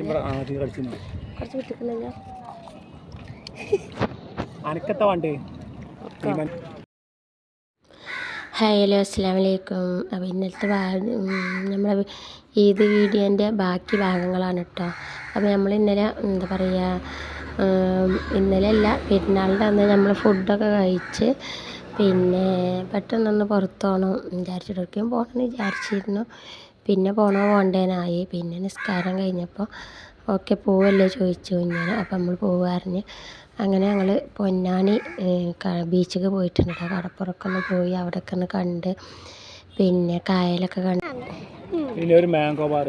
കുറച്ച് വിട്ടിട്ടുണ്ടല്ലോ അനക്കത്തെ വണ്ടി. Hi hello അസ്സലാമു അലൈക്കും. അപ്പോൾ ഇന്നലത്തെ നമ്മളെ ഈദ് വീഡിയോൻ്റെ ബാക്കി ഭാഗങ്ങളാണ് കേട്ടോ. അപ്പോൾ നമ്മൾ ഇന്നലെ എന്താ പറയുക, ഇന്നലെ അല്ല പെരുന്നാളിൻ്റെ അന്ന് നമ്മൾ ഫുഡൊക്കെ കഴിച്ച് പിന്നെ പെട്ടെന്നൊന്ന് പുറത്ത് പോകണം വിചാരിച്ചിട്ടൊക്കെയും പോകണമെന്ന് വിചാരിച്ചിരുന്നു. പിന്നെ പോകണ്ടേനായി. പിന്നെ നിസ്കാരം കഴിഞ്ഞപ്പോൾ ഓക്കെ പോവല്ലേ ചോദിച്ചു ഇങ്ങനെ. അപ്പോൾ നമ്മൾ പോവാറിഞ്ഞ് അങ്ങനെ ഞങ്ങൾ പൊന്നാനി ബീച്ചിൽ പോയിട്ടുണ്ട് കേട്ടോ. കടപ്പുറമൊക്കെ ഒന്ന് പോയി അവിടെയൊക്കെ ഒന്ന് കണ്ട് പിന്നെ കായലൊക്കെ കണ്ട് ഒരു മാംഗോ ബാർ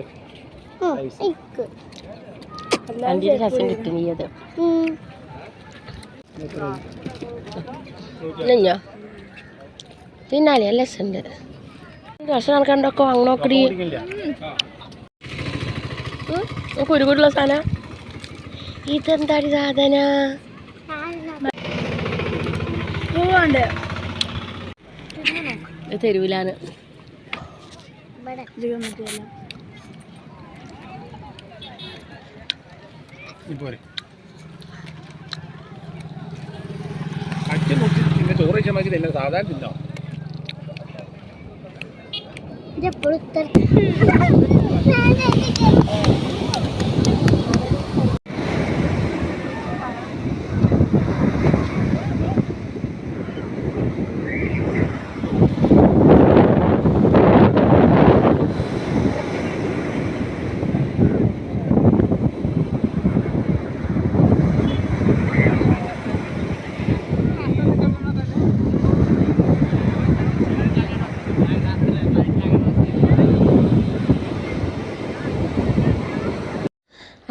വണ്ടി രസം കിട്ടുന്നത് ഇല്ലഞ്ഞോ തിന്നാലേ നല്ല രസമുണ്ട്. രസം നടക്കണ്ടൊക്കെ വാങ്ങി നോക്കടി. കുരുകുരുള്ള സാധനം ഇതെന്താടി സാധന തെരുവിലാണ്. ചോറ് തന്നെ സാധാരണ തിന്നോ.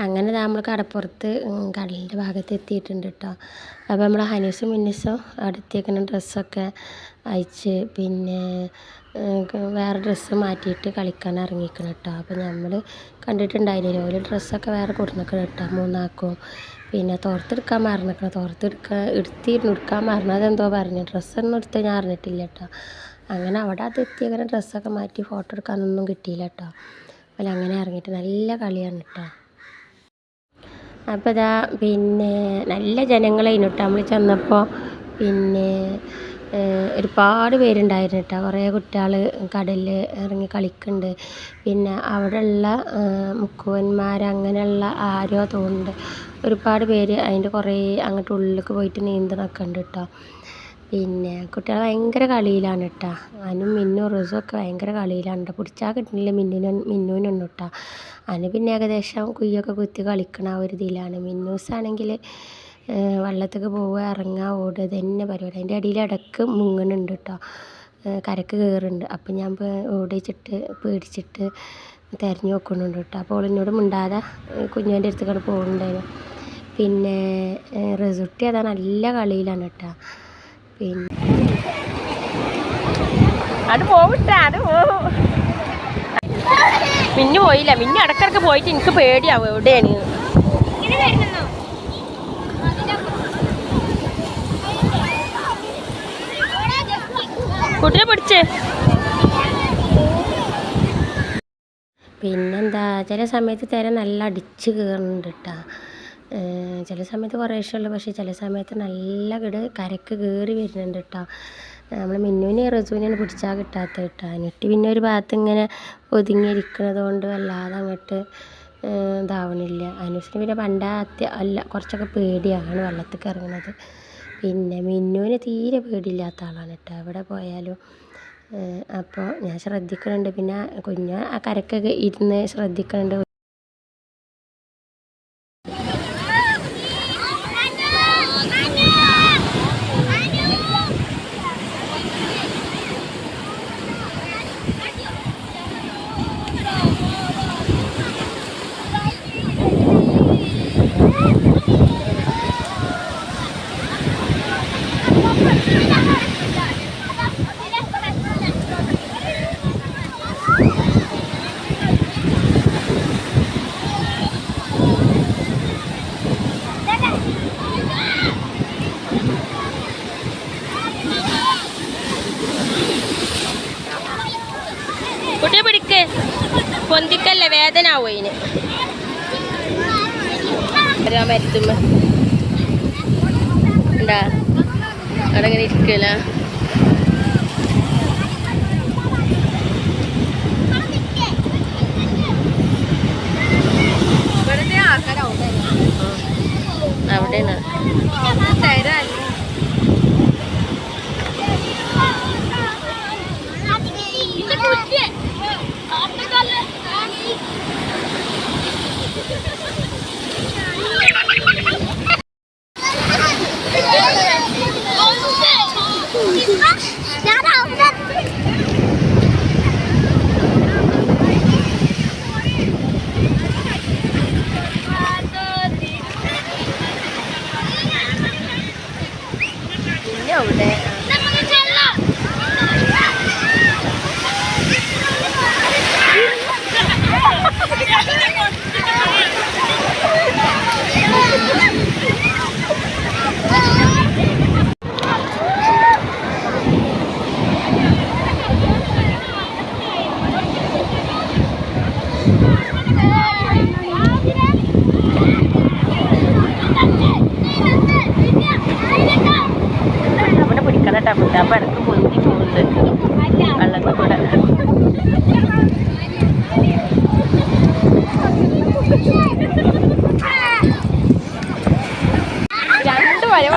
അങ്ങനെ നമ്മൾ കടപ്പുറത്ത് കടലിൻ്റെ ഭാഗത്ത് എത്തിയിട്ടുണ്ട് കേട്ടോ. അപ്പോൾ നമ്മൾ ഹനീസും മിന്നീസും അവിടെ എത്തിയേക്കുന്ന ഡ്രസ്സൊക്കെ അയച്ച് പിന്നെ വേറെ ഡ്രസ്സ് മാറ്റിയിട്ട് കളിക്കാൻ ഇറങ്ങിക്കണം കേട്ടോ. അപ്പോൾ നമ്മൾ കണ്ടിട്ടുണ്ടായിരുന്നില്ല ഓരോ ഡ്രസ്സൊക്കെ വേറെ കൊടുന്നിക്കണം കേട്ടോ മൂന്നാക്കും. പിന്നെ തോർത്തെടുക്കാൻ മറന്നിക്കണം. എടുക്കാൻ മറന്നതെന്തോ പറഞ്ഞു. ഡ്രസ്സൊന്നും എടുത്ത് ഞാൻ അറിഞ്ഞിട്ടില്ല കേട്ടോ. അങ്ങനെ അവിടെ അത് എത്തിയേക്കുന്ന ഡ്രസ്സൊക്കെ മാറ്റി ഫോട്ടോ എടുക്കാനൊന്നും കിട്ടിയില്ല കേട്ടോ. അപ്പോൾ അങ്ങനെ ഇറങ്ങിയിട്ട് നല്ല കളിയാണ് കേട്ടോ. അപ്പോൾ ഇതാ പിന്നെ നല്ല ജനങ്ങളായിരുന്നു കേട്ടോ നമ്മൾ ചെന്നപ്പോൾ. പിന്നെ ഒരുപാട് പേരുണ്ടായിരുന്നു കേട്ടോ. കുറേ കുട്ടികൾ കടലിൽ ഇറങ്ങി കളിക്കുന്നുണ്ട്. പിന്നെ അവിടെയുള്ള മുക്കുവന്മാർ അങ്ങനെയുള്ള ആരോ തോന്നുന്നുണ്ട് ഒരുപാട് പേര് അതിൻ്റെ കുറേ അങ്ങോട്ട് ഉള്ളിലേക്ക് പോയിട്ട് നീന്തണമൊക്കെ ഉണ്ട് കേട്ടോ. പിന്നെ കുട്ടികൾ ഭയങ്കര കളിയിലാണ് കേട്ടോ. അതിനും മിന്നും റിസുമൊക്കെ ഭയങ്കര കളിയിലാണ് കേട്ടോ. പിടിച്ചാൽ കിട്ടുന്നില്ല മിന്നുവിനൊന്നും കേട്ടോ. അതിന് പിന്നെ ഏകദേശം കുയ്യൊക്കെ കുത്തി കളിക്കണ ആ ഒരു ഇതിലാണ്. മിന്നൂസാണെങ്കിൽ വെള്ളത്തേക്ക് പോവുക ഇറങ്ങുക ഓടുക തന്നെ പരിപാടി. അതിൻ്റെ അടിയിൽ ഇടയ്ക്ക് മുങ്ങണുണ്ട് കേട്ടോ. കരക്ക് കയറുന്നുണ്ട്. അപ്പം ഞാൻ ഓടിച്ചിട്ട് പേടിച്ചിട്ട് തിരഞ്ഞു നോക്കുന്നുണ്ട് കേട്ടോ. അപ്പോൾ ഓളിനോട് മിണ്ടാതെ കുഞ്ഞുവിൻ്റെ അടുത്തേക്കാണ് പോകുന്നുണ്ടായിരുന്നു. പിന്നെ റിസുട്ടി അതാ നല്ല കളിയിലാണ് കേട്ടോ. പിന്നെ അത് പോവിട്ടാ അത് പോവും. മിന്നു പോയില്ല. മിന്നു ഇടക്കിടക്ക് പോയിട്ട് എനിക്ക് പേടിയാവും എവിടെയാണ്. കുട്ടിനെ പിടിച്ച് പിന്നെന്താ ചില സമയത്ത് തിര നല്ല അടിച്ച് കയറുന്നുണ്ട് കേട്ടോ. ചില സമയത്ത് കുറേശ്ശേ ഉള്ളു. പക്ഷേ ചില സമയത്ത് നല്ല കരക്ക് കയറി വരുന്നുണ്ട് കേട്ടോ. നമ്മൾ മിന്നുവിനെ റസുവിനെയാണ് പിടിച്ചാൽ കിട്ടാത്ത കേട്ടോ. എന്നിട്ട് പിന്നെ ഒരു ഭാഗത്ത് ഇങ്ങനെ ഒതുങ്ങിയിരിക്കുന്നത് കൊണ്ട് വല്ലാതെ അങ്ങോട്ട് ഇതാവണില്ല. അനുസിന് പിന്നെ അല്ല കുറച്ചൊക്കെ പേടിയാണ് വെള്ളത്തേക്ക് ഇറങ്ങുന്നത്. പിന്നെ മിന്നുവിന് തീരെ പേടിയില്ലാത്ത ആളാണ് കേട്ടോ എവിടെ പോയാലും. അപ്പോൾ ഞാൻ ശ്രദ്ധിക്കുന്നുണ്ട്. പിന്നെ കുഞ്ഞ് ആ കരക്കൊക്കെ ഇരുന്ന് ശ്രദ്ധിക്കുന്നുണ്ട്. കുട്ടിയെ പിടിക്ക് പൊന്തിക്കല്ലേ വേദന ആവും അതിന്. ഒരു മരത്തുമ്മ ഉണ്ടാ അവിടെ ഇങ്ങനെ ഇരിക്കല അവിടെയാണ് പിന്നെ അവിടെ അവിടെ പിടിക്കണം കേട്ടോ അപ്പം ഇടക്ക് പൊന്തി പോകുന്നുണ്ട് വെള്ളത്തിൽ കൂടെ രണ്ട് വരെ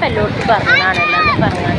എല്ലായിടത്തും പറഞ്ഞാണ് എല്ലാവരും പറഞ്ഞാൽ